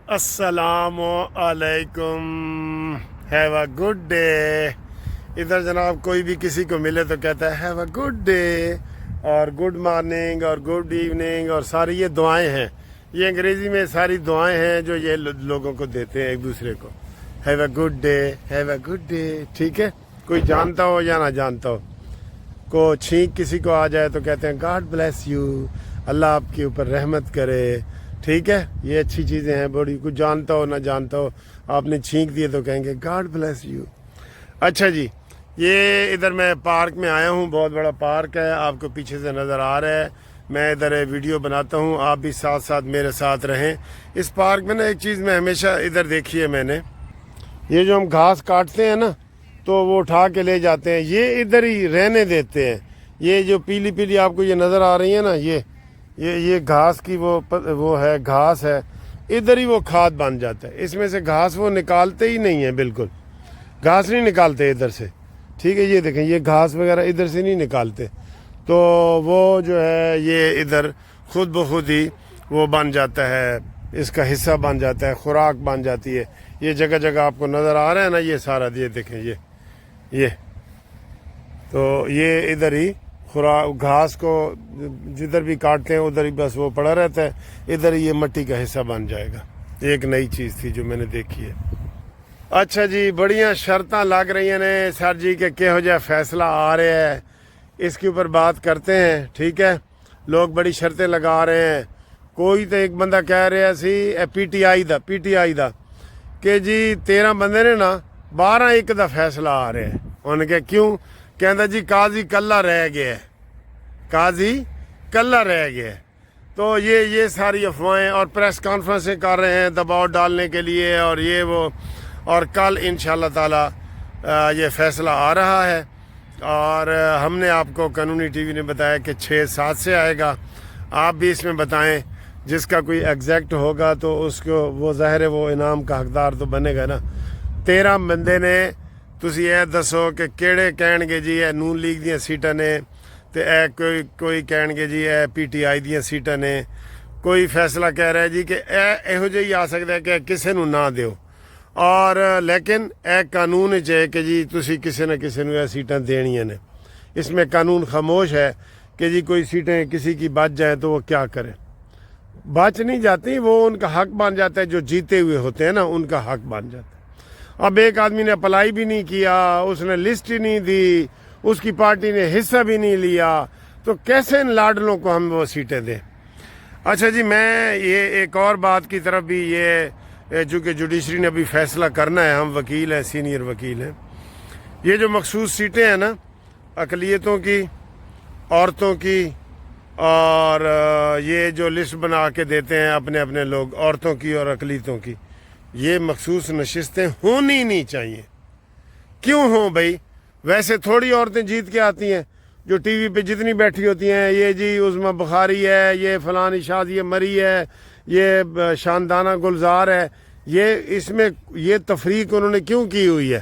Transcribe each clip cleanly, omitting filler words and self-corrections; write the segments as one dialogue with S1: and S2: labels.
S1: السلام علیکم. Have a good day. ادھر جناب کوئی بھی کسی کو ملے تو کہتا ہے ہیو اے گڈ ڈے اور گڈ مارننگ اور گڈ ایوننگ، اور ساری یہ دعائیں ہیں. یہ انگریزی میں ساری دعائیں ہیں جو یہ لوگوں کو دیتے ہیں ایک دوسرے کو. Have a good day, have a good day. ٹھیک ہے، کوئی جانتا ہو یا نہ جانتا ہو. کو چھینک کسی کو آ جائے تو کہتے ہیں گاڈ بلیس یو، اللہ آپ کے اوپر رحمت کرے. ٹھیک ہے، یہ اچھی چیزیں ہیں بڑی. کچھ جانتا ہو نہ جانتا ہو، آپ نے چھینک دیے تو کہیں گے گاڈ بلیس یو. اچھا جی، یہ ادھر میں پارک میں آیا ہوں. بہت بڑا پارک ہے، آپ کو پیچھے سے نظر آ رہا ہے. میں ادھر ویڈیو بناتا ہوں، آپ بھی ساتھ ساتھ میرے ساتھ رہیں. اس پارک میں نا ایک چیز میں ہمیشہ ادھر دیکھی ہے میں نے، یہ جو ہم گھاس کاٹتے ہیں نا تو وہ اٹھا کے لے جاتے ہیں، یہ ادھر ہی رہنے دیتے ہیں. یہ جو پیلی پیلی آپ کو یہ نظر آ رہی ہے نا، یہ گھاس کی وہ ہے، گھاس ہے. ادھر ہی وہ کھاد بن جاتا ہے. اس میں سے گھاس وہ نکالتے ہی نہیں ہیں، بالکل گھاس نہیں نکالتے ادھر سے. ٹھیک ہے، یہ دیکھیں یہ گھاس وغیرہ ادھر سے نہیں نکالتے. تو وہ جو ہے یہ ادھر خود بخود ہی وہ بن جاتا ہے، اس کا حصہ بن جاتا ہے، خوراک بن جاتی ہے. یہ جگہ جگہ آپ کو نظر آ رہا ہے نا، یہ سارا یہ دیکھیں یہ تو یہ ادھر ہی گھاس کو جدھر بھی کاٹتے ہیں ادھر ہی بس وہ پڑا رہتا ہے. ادھر ہی یہ مٹی کا حصہ بن جائے گا. ایک نئی چیز تھی جو میں نے دیکھی ہے. اچھا جی، بڑیاں شرطاں لگ رہی ہیں سر جی کہ کہو جا فیصلہ آ رہا ہے، اس کے اوپر بات کرتے ہیں. ٹھیک ہے، لوگ بڑی شرطیں لگا رہے ہیں. کوئی تو ایک بندہ کہہ رہا سی پی ٹی آئی دا کہ جی 13 بندے نے نا 12-1 دا فیصلہ آ رہا ہے. انہوں نے کہا کیوں؟ کہندا جی قاضی کلہ رہ گیا ہے. تو یہ ساری افواہیں، اور پریس کانفرنسیں کر رہے ہیں دباؤ ڈالنے کے لیے اور یہ وہ. اور کل انشاءاللہ تعالی یہ فیصلہ آ رہا ہے، اور ہم نے آپ کو قانونی ٹی وی نے بتایا کہ 6-7 سے آئے گا. آپ بھی اس میں بتائیں، جس کا کوئی ایگزیکٹ ہوگا تو اس کو وہ ظاہر ہے وہ انعام کا حقدار تو بنے گا نا. 13 بندے نے تسی یہ دسو کہ کیڑے کہن گے جی اے نون لیگ دیاں سیٹاں نے، تے اے کوئی کہن گے جی اے پی ٹی آئی دیاں سیٹاں نے. کوئی فیصلہ کہہ رہا ہے جی کہ ایہو جہی آ سکتا ہے کہ کسے نو نہ دیو، اور لیکن اے قانون ہے کہ جی تسی کسی نہ کسی نو اے سیٹاں دینیاں نے. اس میں قانون خاموش ہے کہ جی کوئی سیٹیں کسی کی بچ جائیں تو وہ کیا کرے. بچ نہیں جاتی، وہ ان کا حق بن جاتا ہے. جو جیتے ہوئے ہوتے ہیں نا ان کا حق بن جاتا ہے. اب ایک آدمی نے اپلائی بھی نہیں کیا، اس نے لسٹ ہی نہیں دی، اس کی پارٹی نے حصہ بھی نہیں لیا، تو کیسے ان لاڈلوں کو ہم وہ سیٹیں دیں؟ اچھا جی، میں یہ ایک اور بات کی طرف بھی، یہ چونکہ جوڈیشری نے ابھی فیصلہ کرنا ہے، ہم وکیل ہیں، سینئر وکیل ہیں. یہ جو مخصوص سیٹیں ہیں نا اقلیتوں کی، عورتوں کی، اور یہ جو لسٹ بنا کے دیتے ہیں اپنے اپنے لوگ، عورتوں کی اور اقلیتوں کی، یہ مخصوص نشستیں ہونی نہیں چاہیے. کیوں ہوں بھائی؟ ویسے تھوڑی عورتیں جیت کے آتی ہیں جو ٹی وی پہ جتنی بیٹھی ہوتی ہیں، یہ جی عظمیٰ بخاری ہے، یہ فلانی شادی مری ہے، یہ شاندانہ گلزار ہے. یہ اس میں یہ تفریق انہوں نے کیوں کی ہوئی ہے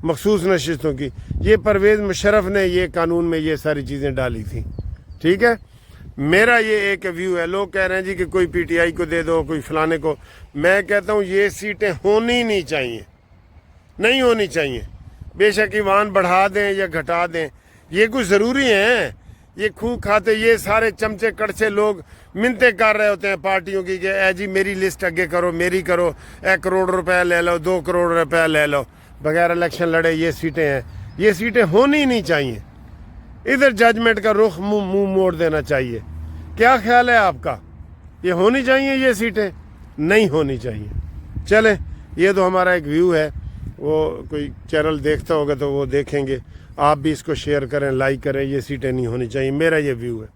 S1: مخصوص نشستوں کی؟ یہ پرویز مشرف نے یہ قانون میں یہ ساری چیزیں ڈالی تھیں. ٹھیک ہے، میرا یہ ایک ویو ہے. لوگ کہہ رہے ہیں جی کہ کوئی پی ٹی آئی کو دے دو، کوئی فلانے کو. میں کہتا ہوں یہ سیٹیں ہونی نہیں چاہیے، نہیں ہونی چاہیے. بے شک ایوان بڑھا دیں یا گھٹا دیں، یہ کچھ ضروری ہیں؟ یہ کھو کھاتے یہ سارے چمچے کڑچے لوگ منتیں کر رہے ہوتے ہیں پارٹیوں کی کہ اے جی میری لسٹ اگے کرو، میری کرو، 1 کروڑ روپے لے لو، 2 کروڑ روپے لے لو، بغیر الیکشن لڑے. یہ سیٹیں ہیں، یہ سیٹیں ہونی نہیں چاہیے. ادھر ججمنٹ کا رخ منہ موڑ دینا چاہیے. کیا خیال ہے آپ کا؟ یہ ہونی چاہیے یہ سیٹیں؟ نہیں ہونی چاہیے. چلیں، یہ تو ہمارا ایک ویو ہے. وہ کوئی چینل دیکھتا ہوگا تو وہ دیکھیں گے. آپ بھی اس کو شیئر کریں، لائک کریں. یہ سیٹیں نہیں ہونی چاہیے، میرا یہ ویو ہے.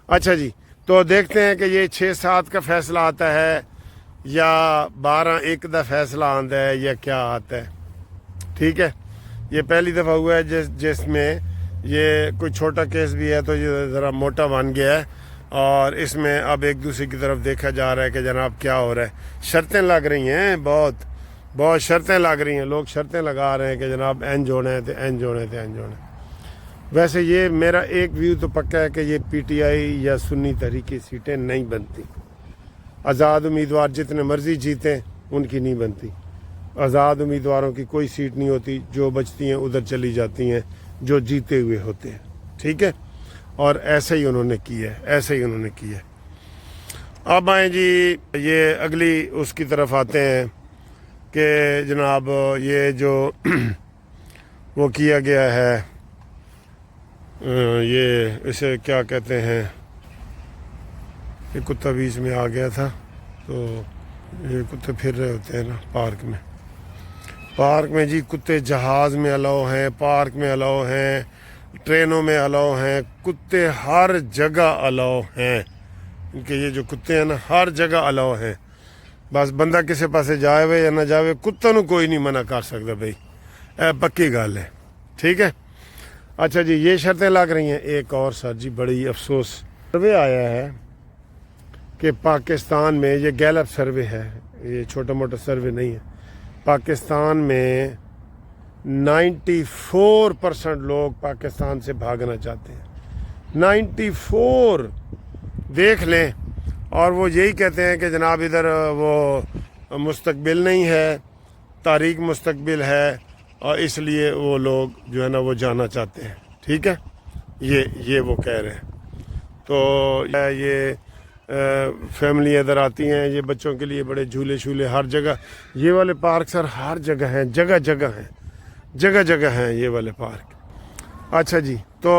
S1: اچھا جی، تو دیکھتے ہیں کہ یہ 6-7 کا فیصلہ آتا ہے یا 12-1 دا فیصلہ آتا ہے یا کیا آتا ہے. ٹھیک ہے، یہ پہلی دفعہ ہوا ہے جس میں یہ کوئی چھوٹا کیس بھی ہے تو یہ ذرا موٹا بن گیا ہے، اور اس میں اب ایک دوسرے کی طرف دیکھا جا رہا ہے کہ جناب کیا ہو رہا ہے. شرطیں لگ رہی ہیں، بہت شرطیں لگ رہی ہیں. لوگ شرطیں لگا رہے ہیں کہ جناب انج ہونا ہے تو انج ہونا ہے تو انج ہونا ہے. ویسے یہ میرا ایک ویو تو پکا ہے کہ یہ پی ٹی آئی یا سنی تحریک کی سیٹیں نہیں بنتی. آزاد امیدوار جتنے مرضی جیتیں ان کی نہیں بنتی. آزاد امیدواروں کی کوئی سیٹ نہیں ہوتی، جو بچتی ہیں ادھر چلی جاتی ہیں جو جیتے ہوئے ہوتے ہیں. ٹھیک ہے، اور ایسے ہی انہوں نے کیا ہے، ایسے ہی انہوں نے کیا ہے. اب آئیں جی یہ اگلی اس کی طرف آتے ہیں کہ جناب یہ جو وہ کیا گیا ہے، یہ اسے کیا کہتے ہیں، یہ کتا بیچ میں آ گیا تھا تو یہ کتے پھر رہے ہوتے ہیں نا پارک میں جی. کتے جہاز میں الاؤ ہیں، پارک میں الاؤ ہیں، ٹرینوں میں الاؤ ہیں، کتے ہر جگہ الاؤ ہیں. ان کے یہ جو کتے ہیں نا ہر جگہ الاؤ ہیں. بس بندہ کسی پاسے جائے ہوئے یا نہ جائے، کتا نو کوئی نہیں منع کر سکتا بھائی، پکی گل ہے. ٹھیک ہے. اچھا جی یہ شرطیں لگ رہی ہیں. ایک اور سر جی بڑی افسوس سروے آیا ہے کہ پاکستان میں، یہ گیلپ سروے ہے، یہ چھوٹا موٹا سروے نہیں ہے، پاکستان میں 94% لوگ پاکستان سے بھاگنا چاہتے ہیں. 94 دیکھ لیں. اور وہ یہی کہتے ہیں کہ جناب ادھر وہ مستقبل نہیں ہے، تاریک مستقبل ہے، اور اس لیے وہ لوگ جو ہے نا وہ جانا چاہتے ہیں. ٹھیک ہے، یہ وہ کہہ رہے ہیں. تو یہ فیملی ادھر آتی ہیں، یہ بچوں کے لیے بڑے جھولے شولے ہر جگہ. یہ والے پارک سر ہر جگہ ہیں، جگہ جگہ ہیں، جگہ جگہ ہیں یہ والے پارک. اچھا جی تو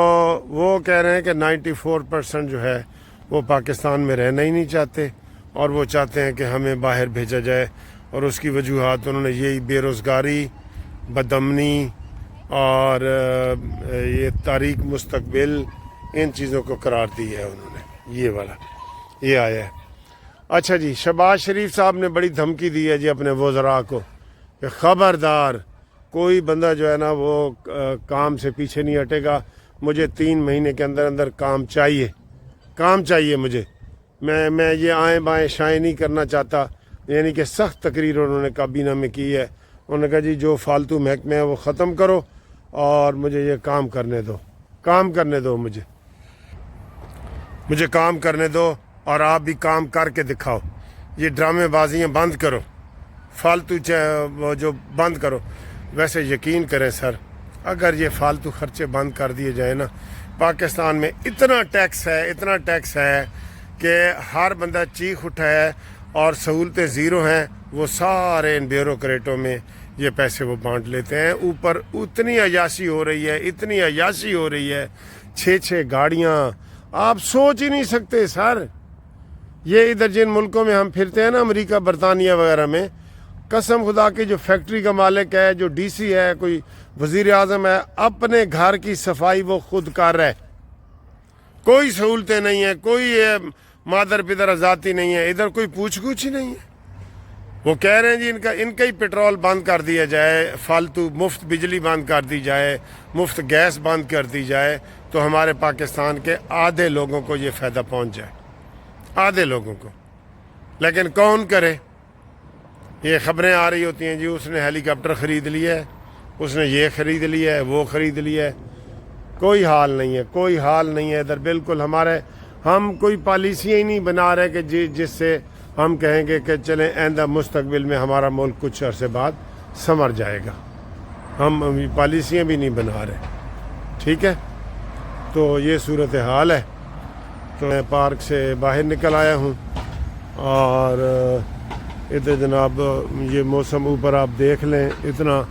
S1: وہ کہہ رہے ہیں کہ 94% جو ہے وہ پاکستان میں رہنا ہی نہیں چاہتے، اور وہ چاہتے ہیں کہ ہمیں باہر بھیجا جائے. اور اس کی وجوہات انہوں نے یہی بے روزگاری، بدامنی اور یہ تاریک مستقبل، ان چیزوں کو قرار دی ہے انہوں نے. یہ والا یہ آیا ہے. اچھا جی شہباز شریف صاحب نے بڑی دھمکی دی ہے جی اپنے وزراء کو کہ خبردار کوئی بندہ جو ہے نا وہ کام سے پیچھے نہیں ہٹے گا. مجھے 3 مہینے کے اندر اندر کام چاہیے مجھے. میں یہ آئیں بائیں شائیں نہیں کرنا چاہتا. یعنی کہ سخت تقریر انہوں نے کابینہ میں کی ہے. انہوں نے کہا جی جو فالتو محکمے ہیں وہ ختم کرو اور مجھے یہ کام کرنے دو مجھے کام کرنے دو، اور آپ بھی کام کر کے دکھاؤ. یہ ڈرامے بازیاں بند کرو، فالتو جو بند کرو. ویسے یقین کریں سر، اگر یہ فالتو خرچے بند کر دیے جائیں نا، پاکستان میں اتنا ٹیکس ہے کہ ہر بندہ چیخ اٹھا ہے، اور سہولتیں زیرو ہیں. وہ سارے ان بیوروکریٹوں میں یہ پیسے وہ بانٹ لیتے ہیں. اوپر اتنی عیاشی ہو رہی ہے، 6 گاڑیاں آپ سوچ ہی نہیں سکتے سر. یہ ادھر جن ملکوں میں ہم پھرتے ہیں نا، امریکہ برطانیہ وغیرہ میں، قسم خدا کی جو فیکٹری کا مالک ہے، جو ڈی سی ہے، کوئی وزیر اعظم ہے، اپنے گھر کی صفائی وہ خود کر رہا ہے. کوئی سہولتیں نہیں ہیں، کوئی مادر پدر ذاتی نہیں ہے. ادھر کوئی پوچھ گچھ ہی نہیں ہے. وہ کہہ رہے ہیں جی ان کا ہی پیٹرول بند کر دیا جائے، فالتو مفت بجلی بند کر دی جائے، مفت گیس بند کر دی جائے، تو ہمارے پاکستان کے آدھے لوگوں کو یہ فائدہ پہنچ جائے، آدھے لوگوں کو. لیکن کون کرے؟ یہ خبریں آ رہی ہوتی ہیں جی اس نے ہیلی کاپٹر خرید لیا ہے، اس نے یہ خرید لیا ہے، وہ خرید لیا ہے. کوئی حال نہیں ہے ادھر. بالکل ہم کوئی پالیسیاں ہی نہیں بنا رہے کہ جس سے ہم کہیں گے کہ چلیں آئندہ مستقبل میں ہمارا ملک کچھ عرصے بعد سنور جائے گا. ہم پالیسیاں بھی نہیں بنا رہے. ٹھیک ہے، تو یہ صورتحال ہے. تو میں پارک سے باہر نکل آیا ہوں، اور ادھر جناب یہ موسم اوپر آپ دیکھ لیں، اتنا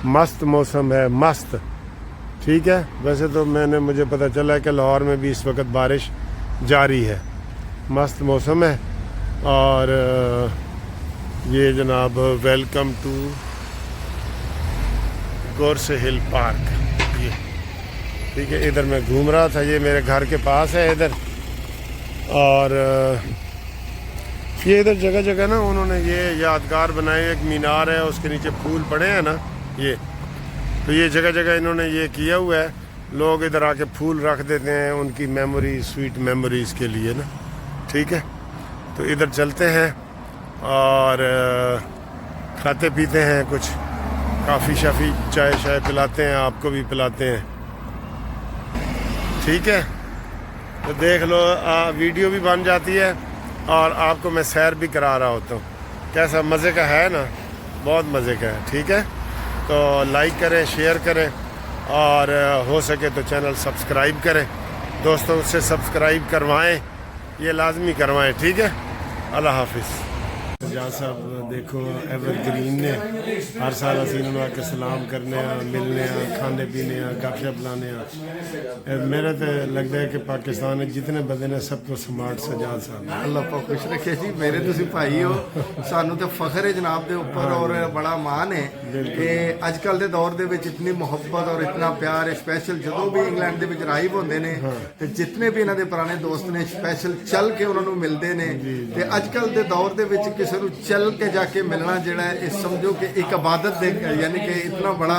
S1: مست موسم ہے، مست. ٹھیک ہے. ویسے تو مجھے پتہ چلا کہ لاہور میں بھی اس وقت بارش جاری ہے. مست موسم ہے. اور یہ جناب ویلکم ٹو گورس ہل پارک. یہ ٹھیک ہے، ادھر میں گھوم رہا تھا، یہ میرے گھر کے پاس ہے ادھر. اور یہ ادھر جگہ جگہ نا انہوں نے یہ یادگار بنائے. ایک مینار ہے، اس کے نیچے پھول پڑے ہیں نا، تو یہ جگہ جگہ انہوں نے یہ کیا ہوا ہے. لوگ ادھر آ کے پھول رکھ دیتے ہیں ان کی میموریز، سویٹ میموریز کے لیے نا. ٹھیک ہے، تو ادھر چلتے ہیں اور کھاتے پیتے ہیں، کچھ کافی شافی چائے شائے پلاتے ہیں، آپ کو بھی پلاتے ہیں. ٹھیک ہے، تو دیکھ لو، ویڈیو بھی بن جاتی ہے اور آپ کو میں سیر بھی کرا رہا ہوتا ہوں. کیسا مزے کا ہے نا, بہت مزے کا ہے. ٹھیک ہے, تو لائک کریں, شیئر کریں, اور ہو سکے تو چینل سبسکرائب کریں. دوستوں سے سبسکرائب کروائیں, یہ لازمی کروائیں. ٹھیک ہے, اللہ حافظ. سجاد صاحب دیکھو ایور گرین نے ہر سال اسی آ کے سلام کرنے ملنے کھانے پینے گپ شپ لانے. میرا تو لگتا ہے کہ پاکستان میں جتنے بندے نے سب کو سمارٹ سجاد صاحب.
S2: اللہ پاک خوش رکھے جی. میرے تسی بھائی ہو, سانو تو فخر ہے جناب دے اوپر, اور بڑا مان ہے کہ اج کل دے دور دے وچ اتنی محبت اور اتنا پیار. اسپیشل جدوں بھی انگلینڈ دے وچ رائب ہوندے نے تے جتنے بھی انہاں دے پرانے دوست نے اسپیشل چل کے انہاں نوں ملدے نے. تے اج کل دے دور دے وچ کسے نوں چل کے جا کے ملنا جڑا ہے سمجھو کہ ایک عبادت دے, یعنی کہ اتنا بڑا,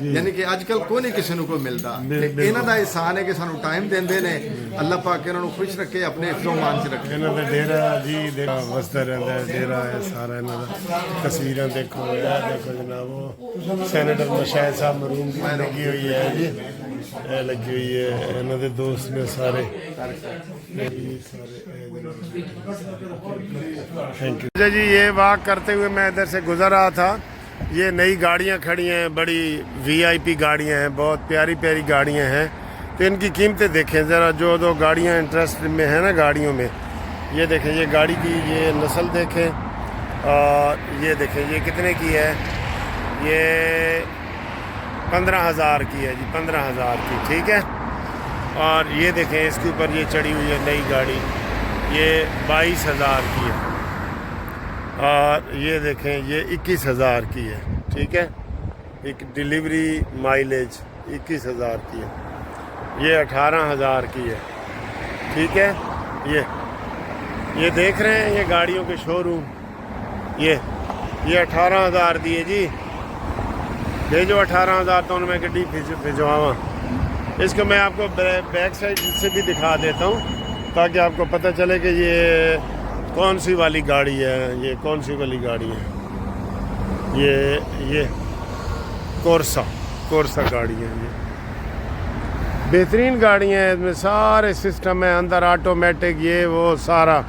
S2: یعنی کہ اج کل کوئی نہیں کسی نوں کوئی ملدا. انہاں دا احسان ہے کہ سانو ٹائم دیندے نے. اللہ پاک انہاں نوں خوش رکھے, اپنے حفظ و امان چ رکھے.
S1: انہاں دا ڈیرا جی دیکھو وسدا رہندا ہے, ڈیرا ہے سارا انہاں دا. تصویراں دیکھو, یہ دیکھو جناب وہ سینیٹر مشاہد صاحب مرحوم کی لگی ہوئی ہے جی, یہ لگی ہوئی ہے. انہاں دے دوست نے سارے. تھینک یو جی. یہ واک کرتے ہوئے میں ادھر سے گزر رہا تھا. یہ نئی گاڑیاں کھڑی ہیں, بڑی وی آئی پی گاڑیاں ہیں, بہت پیاری پیاری گاڑیاں ہیں. تو ان کی قیمتیں دیکھیں ذرا, جو دو گاڑیاں انٹرسٹ میں ہیں نا گاڑیوں میں, یہ دیکھیں یہ گاڑی کی یہ نسل دیکھیں, اور یہ دیکھیں یہ کتنے کی ہے. یہ 15,000 کی ہے جی, 15,000 کی. ٹھیک ہے, اور یہ دیکھیں اس کے اوپر یہ چڑھی ہوئی ہے نئی گاڑی, یہ 22,000 کی ہے. اور یہ دیکھیں یہ 21,000 کی ہے. ٹھیک ہے, ایک ڈیلیوری مائلیج 21,000 کی ہے. یہ 18,000 کی ہے. ٹھیک ہے, یہ دیکھ رہے ہیں یہ گاڑیوں کے شو روم, یہ 18,000 دیے جی. بھیجو 18,000 تو ان میں گڈی بھیجواواں. اس کو میں آپ کو بیک سائڈ سے بھی دکھا دیتا ہوں تاکہ آپ کو پتہ چلے کہ یہ کون سی والی گاڑی ہے. یہ کون سی والی گاڑی ہے, یہ کورسا گاڑی ہے. یہ بہترین گاڑیاں ہیں, اس میں سارے سسٹم ہیں اندر, آٹومیٹک, یہ وہ سارا.